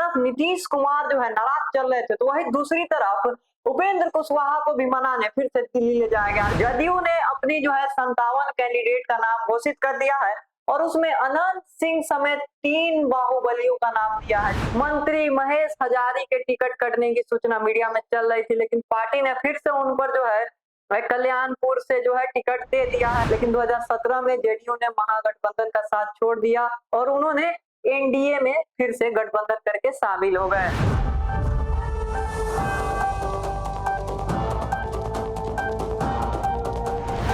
तरफ नीतीश कुमार जो है नाराज चल रहे थे, तो वही दूसरी तरफ उपेंद्र कुशवाहा को भी मनाने फिर से दिल्ली ले जाया गया। जदयू ने अपनी जो है 57 कैंडिडेट का नाम घोषित कर दिया है और उसमें अनंत सिंह समेत 3 बाहुबलियों का नाम दिया है। मंत्री महेश हजारी के टिकट कटने की सूचना मीडिया में चल रही थी, लेकिन पार्टी ने फिर से उन पर जो है कल्याणपुर से जो है टिकट दे दिया है। लेकिन 2017 में जेडीयू ने महागठबंधन का साथ छोड़ दिया और उन्होंने एनडीए में फिर से गठबंधन करके शामिल हो गए।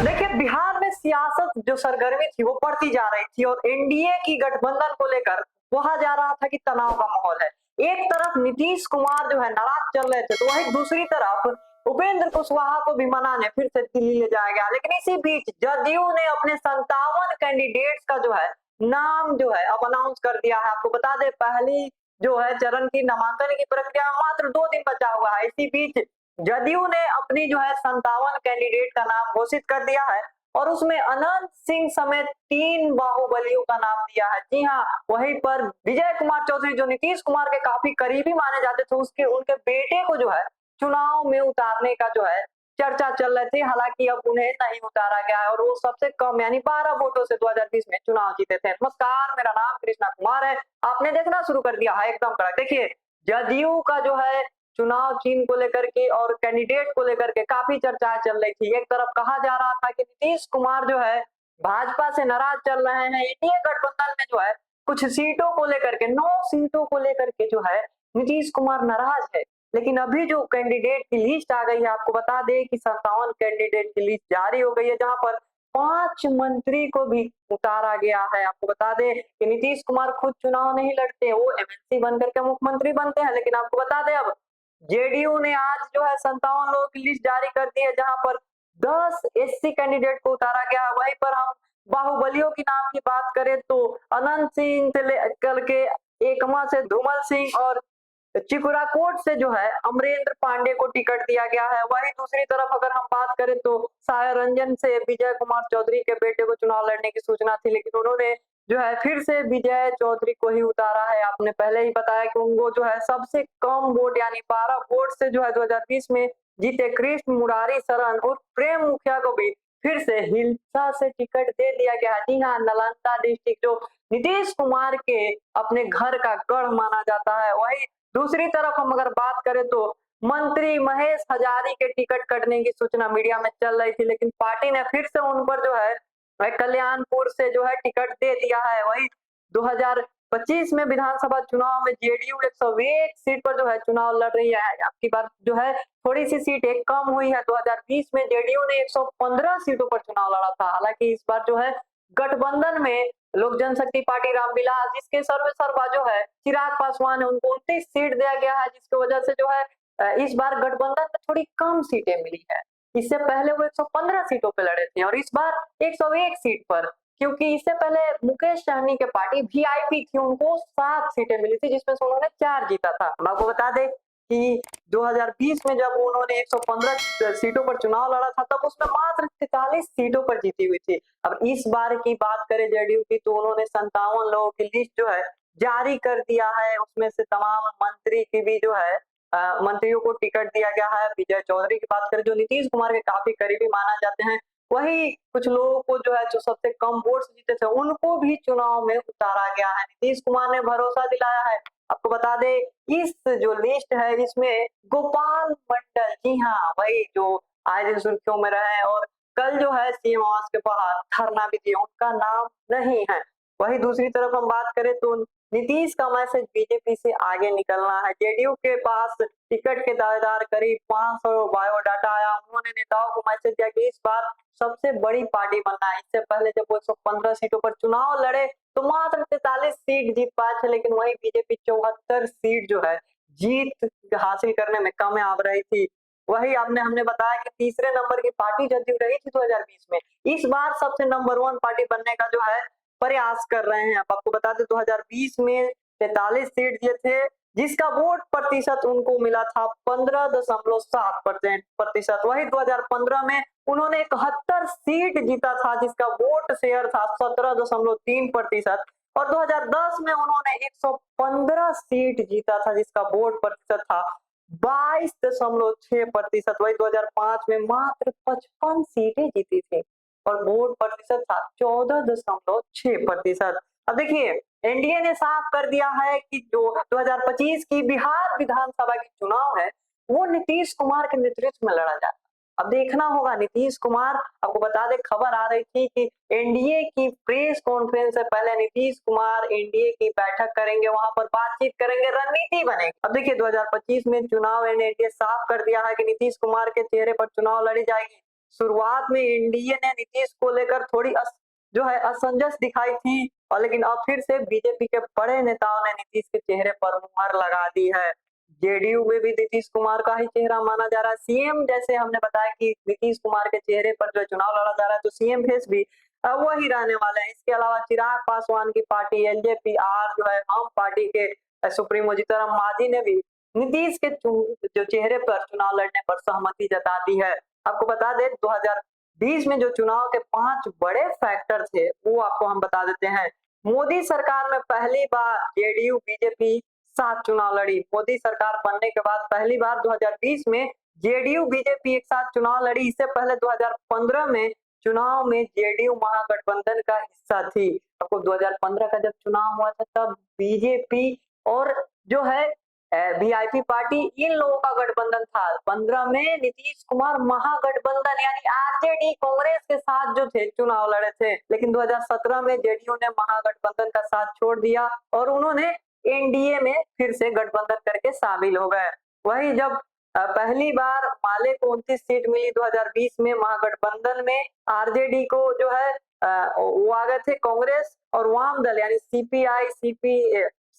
देखिए, बिहार में सियासत जो सरगर्मी थी वो बढ़ती जा रही थी और एनडीए की गठबंधन को लेकर कहा जा रहा था कि तनाव का माहौल है। एक तरफ नीतीश कुमार जो है नाराज चल रहे थे, तो वही दूसरी तरफ उपेंद्र कुशवाहा को भी मनाने फिर से दिल्ली ले जाया गया। लेकिन इसी बीच जदयू ने अपने 57 कैंडिडेट्स का जो है नाम जो है अब अनाउंस कर दिया है। आपको बता दें, पहली जो है चरण की नामांकन की प्रक्रिया में मात्र 2 दिन बचा हुआ है। इसी बीच जदयू ने अपनी जो है 57 कैंडिडेट का नाम घोषित कर दिया है और उसमें अनंत सिंह समेत 3 बाहुबलियों का नाम दिया है। जी हाँ, वहीं पर विजय कुमार चौधरी जो नीतीश कुमार के काफी करीबी माने जाते थे, उसके उनके बेटे को जो है चुनाव में उतारने का जो है चर्चा चल रही थी। हालांकि अब उन्हें नहीं उतारा गया है और वो सबसे कम यानी 12 वोटों से 2020 में चुनाव जीते थे। नमस्कार, मेरा नाम कृष्णा कुमार है। आपने देखना शुरू कर दिया है एकदम कड़क। देखिए, जदयू का जो है चुनाव चिन्ह को लेकर के और कैंडिडेट को लेकर के काफी चर्चा चल रही थी। एक तरफ कहा जा रहा था कि नीतीश कुमार जो है भाजपा से नाराज चल रहे हैं, एनडीए गठबंधन में जो है कुछ सीटों को लेकर के 9 सीटों को लेकर के जो है नीतीश कुमार नाराज है। लेकिन अभी जो कैंडिडेट की लिस्ट आ गई है, आपको बता दें कि 57 कैंडिडेट की लिस्ट जारी हो गई है, जहां पर 5 मंत्री को भी उतारा गया है। आपको बता दें कि नीतीश कुमार खुद चुनाव नहीं लड़ते, वो एमएलसी बनकर के मुख्यमंत्री बनते हैं। लेकिन आपको बता दें, अब जेडीयू ने आज जो है 57 लोगों की लिस्ट जारी कर दी है, जहां पर 10 एससी कैंडिडेट को उतारा गया है। वहीं पर हम बाहुबलियों की नाम की बात करें तो अनंत सिंह से लेकर के एकमा से धूमल सिंह और चिकुराकोट से जो है अमरेंद्र पांडे को टिकट दिया गया है। वहीं दूसरी तरफ अगर हम बात करें तो सायर रंजन से विजय कुमार चौधरी के बेटे को चुनाव लड़ने की सूचना थी, लेकिन उन्होंने जो है फिर से विजय चौधरी को ही उतारा है। आपने पहले ही बताया कि उनको जो है सबसे कम वोट यानी 12 वोट से जो है 2020 में जीते कृष्ण मुरारी शरण और प्रेम मुखिया को भी फिर से हिलसा से टिकट दे दिया गया। जी हाँ, नालंदा डिस्ट्रिक्ट जो नीतीश कुमार के अपने घर का गढ़ माना जाता है। वही दूसरी तरफ हम अगर बात करें तो मंत्री महेश हजारी के टिकट कटने की सूचना मीडिया में चल रही थी, लेकिन पार्टी ने फिर से उन पर जो है कल्याणपुर से जो है टिकट दे दिया है। वही 2025 में विधानसभा चुनाव में जेडीयू 101 सीट पर जो है चुनाव लड़ रही है। आपकी बात जो है थोड़ी सी सीट एक कम हुई है। 2020 में जेडीयू ने 115 सीटों पर चुनाव लड़ा था। हालांकि इस बार जो है गठबंधन में लोक जनशक्ति पार्टी रामविलास, जिसके सर्वे सर्वा जो है चिराग पासवान है, उनको 29 सीट दिया गया है, जिसकी वजह से जो है इस बार गठबंधन में थोड़ी कम सीटें मिली है। इससे पहले वो 115 सीटों पे लड़े थे और इस बार 101 सीट पर, क्योंकि इससे पहले मुकेश सहनी के पार्टी वीआईपी थी, उनको 7 सीटें मिली थी, जिसमें से उन्होंने 4 जीता था। हम आपको बता दें कि 2020 में जब उन्होंने 115 सीटों पर चुनाव लड़ा था, तब उसमें मात्र 43 सीटों पर जीती हुई थी। अब इस बार की बात करें जेडीयू की, तो उन्होंने 57 लोगों की लिस्ट जो है जारी कर दिया है। उसमें से तमाम मंत्री की भी जो है मंत्रियों को टिकट दिया गया है। विजय चौधरी की बात करें जो नीतीश कुमार के काफी करीबी माना जाते हैं, वही कुछ लोगों को जो है जो सबसे कम वोट से जीते थे, उनको भी चुनाव में उतारा गया है। नीतीश कुमार ने भरोसा दिलाया है। आपको बता दें, इस जो लिस्ट है इसमें गोपाल मंडल, जी हाँ, वही जो आए दिन सुर्खियों में रहे और कल जो है सीएम आवास के बाहर धरना भी दिया, उनका नाम नहीं है। वही दूसरी तरफ हम बात करें तो नीतीश का मैसेज बीजेपी से आगे निकलना है। जेडीयू के पास टिकट के दावेदार करीब 500 बायोडाटा आया। उन्होंने नेताओं को मैसेज दिया कि इस बार सबसे बड़ी पार्टी बनना है। इससे पहले जब वो 115 सीटों पर चुनाव लड़े तो मात्र 43 सीट जीत पाए थे, लेकिन वही बीजेपी 74 सीट जो है जीत हासिल करने में कामयाब रही थी। वही हमने बताया कि तीसरे नंबर की पार्टी जदयू रही थी 2020 में, इस बार सबसे नंबर 1 पार्टी बनने का जो है प्रयास कर रहे हैं। अब आपको बता दें 2020 में 43 सीट दिए थे, जिसका वोट प्रतिशत उनको मिला था 15.7%। वही 2015 में उन्होंने 71 सीट जीता था, जिसका वोट शेयर था 17.3%। और 2010 में उन्होंने 115 सीट जीता था, जिसका वोट प्रतिशत था 22.6%। वही 2005 में मात्र 55 सीटें जीती थी और वोट प्रतिशत था 14.6%। अब देखिए, एनडीए ने साफ कर दिया है कि जो 2025 की बिहार विधानसभा की चुनाव है वो नीतीश कुमार के नेतृत्व में लड़ा जाएगा। अब देखना होगा नीतीश कुमार, आपको बता दें खबर आ रही थी कि एनडीए की प्रेस कॉन्फ्रेंस से पहले नीतीश कुमार एनडीए की बैठक करेंगे, वहां पर बातचीत करेंगे, रणनीति बनेगी। अब देखिए 2025 में चुनाव एनडीए साफ कर दिया है कि नीतीश कुमार के चेहरे पर चुनाव लड़ी जाएगी। शुरुआत में एनडीए ने नीतीश को लेकर थोड़ी जो है असमंजस दिखाई थी, और लेकिन अब फिर से बीजेपी के बड़े नेताओं ने नीतीश के चेहरे पर मुहर लगा दी है। जेडीयू में भी नीतीश कुमार का ही चेहरा माना जा रहा है। सीएम, जैसे हमने बताया कि नीतीश कुमार के चेहरे पर जो चुनाव लड़ा जा रहा है, तो सीएम फेस भी वही रहने वाले हैं। इसके अलावा चिराग पासवान की पार्टी एलजेपी आर जो है, हम पार्टी के सुप्रीमो जीतन राम मांझी ने भी नीतीश के जो चेहरे पर चुनाव लड़ने पर सहमति जता दी है। आपको बता दें 2020 में जो चुनाव के 5 बड़े फैक्टर थे वो आपको हम बता देते हैं। मोदी सरकार में पहली बार जेडीयू बीजेपी साथ चुनाव लड़ी। मोदी सरकार बनने के बाद पहली बार 2020 में जेडीयू बीजेपी एक साथ चुनाव लड़ी। इससे पहले 2015 में चुनाव में जेडीयू महागठबंधन का हिस्सा थी। आपको 2015 का जब चुनाव हुआ था तब बीजेपी और जो है वीआईपी पार्टी, इन लोगों का गठबंधन था। 15 में नीतीश कुमार महागठबंधन यानी आरजेडी कांग्रेस के साथ जो थे चुनाव लड़े थे, लेकिन 2017 में जेडीयू ने महागठबंधन का साथ छोड़ दिया और उन्होंने एनडीए में फिर से गठबंधन करके शामिल हो गए। वही जब पहली बार माले को 29 सीट मिली 2020 में महागठबंधन में, आरजेडी को जो है वो आ गए थे कांग्रेस और वाम दल यानी सीपीआई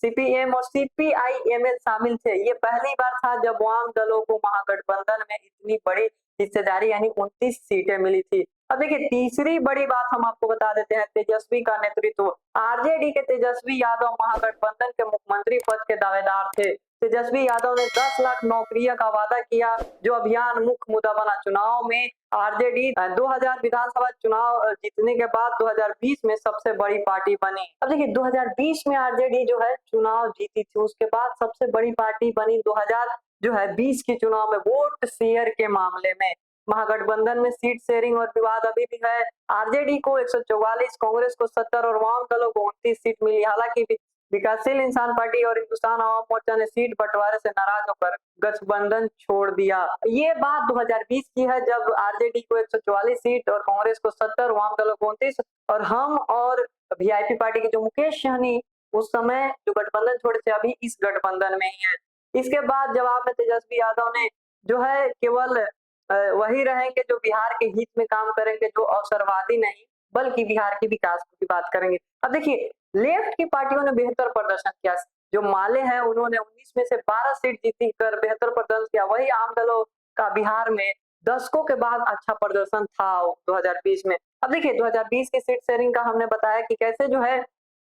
सीपीएम और सीपीआईएमएल शामिल थे। ये पहली बार था जब वाम दलों को महागठबंधन में इतनी बड़ी हिस्सेदारी यानी 29 सीटें मिली थी। अब देखिए तीसरी बड़ी बात हम आपको बता देते हैं, तेजस्वी का नेतृत्व। आरजेडी के तेजस्वी यादव महागठबंधन के मुख्यमंत्री पद के दावेदार थे। तेजस्वी यादव ने 10 लाख नौकरियों का वादा किया, जो अभियान मुख्य मुद्दा बना। चुनाव में आरजेडी 2000 विधानसभा चुनाव जीतने के बाद 2020 में सबसे बड़ी पार्टी बनी। अब देखिए 2020 में आरजेडी जो है चुनाव जीती थी, उसके बाद सबसे बड़ी पार्टी बनी 2000 जो है 20 के चुनाव में वोट शेयर के मामले में। महागठबंधन में सीट शेयरिंग और विवाद अभी भी है। आरजेडी को 144, कांग्रेस को 70 और वाम दलों को 29 सीट मिली। हालांकि विकासशील इंसान पार्टी और हिंदुस्तान आवाम मोर्चा ने सीट बंटवारे से नाराज होकर गठबंधन छोड़ दिया। ये बात 2020 की है जब आरजेडी को 144 सीट और कांग्रेस को 70, वाम दलों को 29 और हम और वीआईपी पार्टी के जो मुकेश सहनी उस समय जो गठबंधन छोड़े थे अभी इस गठबंधन में ही है। इसके बाद जवाब में तेजस्वी यादव ने जो है केवल वही रहेंगे जो बिहार के हित में काम करेंगे, जो अवसरवादी नहीं बल्कि बिहार के विकास की बात करेंगे। अब देखिए लेफ्ट की पार्टियों ने बेहतर प्रदर्शन किया। जो माले हैं उन्होंने 19 में से 12 सीट जीती कर बेहतर प्रदर्शन किया। वही आम दलों का बिहार में दशकों के बाद अच्छा प्रदर्शन था 2020 में। अब देखिए 2020 की सीट शेयरिंग का हमने बताया कि कैसे जो है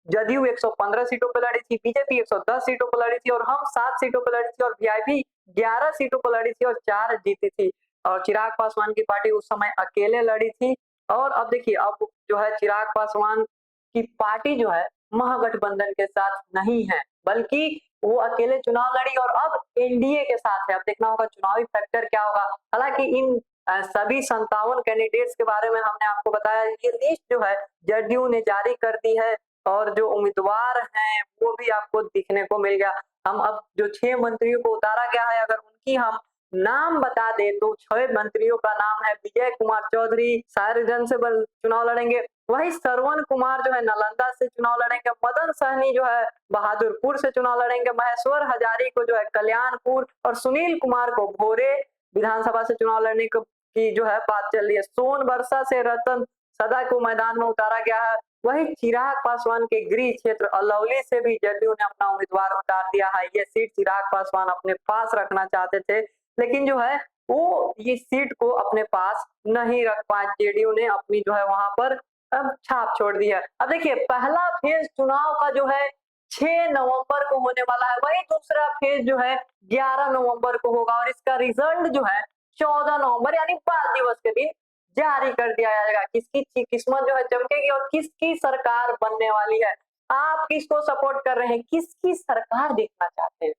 जदयू 115 सीटों पर लड़ी थी, बीजेपी 110 सीटों पर लड़ी थी और हम 7 सीटों पर लड़ी थी और वीआईपी 11 सीटों पर लड़ी थी और 4 जीती थी। और चिराग पासवान की पार्टी उस समय अकेले लड़ी थी। और अब देखिए अब जो है चिराग पासवान की पार्टी जो है महागठबंधन के साथ नहीं है बल्कि वो अकेले चुनाव लड़ी और अब एनडीए के साथ है। अब देखना होगा चुनावी फैक्टर क्या होगा। हालांकि इन सभी 57 कैंडिडेट्स के बारे में हमने आपको बताया, ये लिस्ट जो है जदयू ने जारी कर दी है और जो उम्मीदवार हैं वो भी आपको दिखने को मिल गया। हम अब जो 6 मंत्रियों को उतारा गया है अगर उनकी हम नाम बता दे तो 6 मंत्रियों का नाम है विजय कुमार चौधरी साहिबगंज से चुनाव लड़ेंगे, वही श्रवण कुमार जो है नालंदा से चुनाव लड़ेंगे, मदन सहनी जो है बहादुरपुर से चुनाव लड़ेंगे, महेश्वर हजारी को जो है कल्याणपुर और सुनील कुमार को भोरे विधानसभा से चुनाव लड़ने की जो है बात चल रही है। सोनबरसा से रतन सदा को मैदान में उतारा गया है। वही चिराग पासवान के गृह क्षेत्र अलौली से भी जदयू ने अपना उम्मीदवार उतार दिया है। ये सीट चिराग पासवान अपने पास रखना चाहते थे लेकिन जो है वो ये सीट को अपने पास नहीं रख पाए। जेडीयू ने अपनी जो है वहां पर अब छाप छोड़ दी है। अब देखिए पहला फेज चुनाव का जो है 6 नवंबर को होने वाला है, वही दूसरा फेज जो है 11 नवंबर को होगा और इसका रिजल्ट जो है 14 नवंबर यानी बाल दिवस के दिन जारी कर दिया जाएगा। किसकी किस्मत जो है चमकेगी और किसकी सरकार बनने वाली है आप किसको सपोर्ट कर रहे हैं, किसकी सरकार देखना चाहते हैं?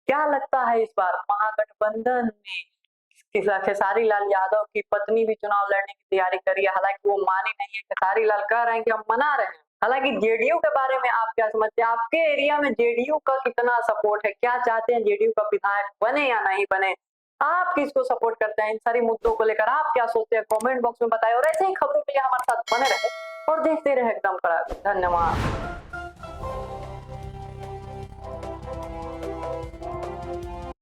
क्या लगता है इस बार महागठबंधन में खेसारी लाल यादव की पत्नी भी चुनाव लड़ने की तैयारी करी है, हालांकि वो मानी नहीं है। खेसारी लाल कह रहे हैं कि हम मना रहे हैं। हालांकि जेडीयू के बारे में आप क्या समझते हैं? आपके एरिया में जेडीयू का कितना सपोर्ट है? क्या चाहते हैं जेडीयू का विधायक बने या नहीं बने? आप किसको सपोर्ट करते हैं? इन सारी मुद्दों को लेकर आप क्या सोचते हैं? कमेंट बॉक्स में बताएं और ऐसे ही खबरों के लिए हमारे साथ बने रहे और देखते रहे एकदम कड़ाक। धन्यवाद।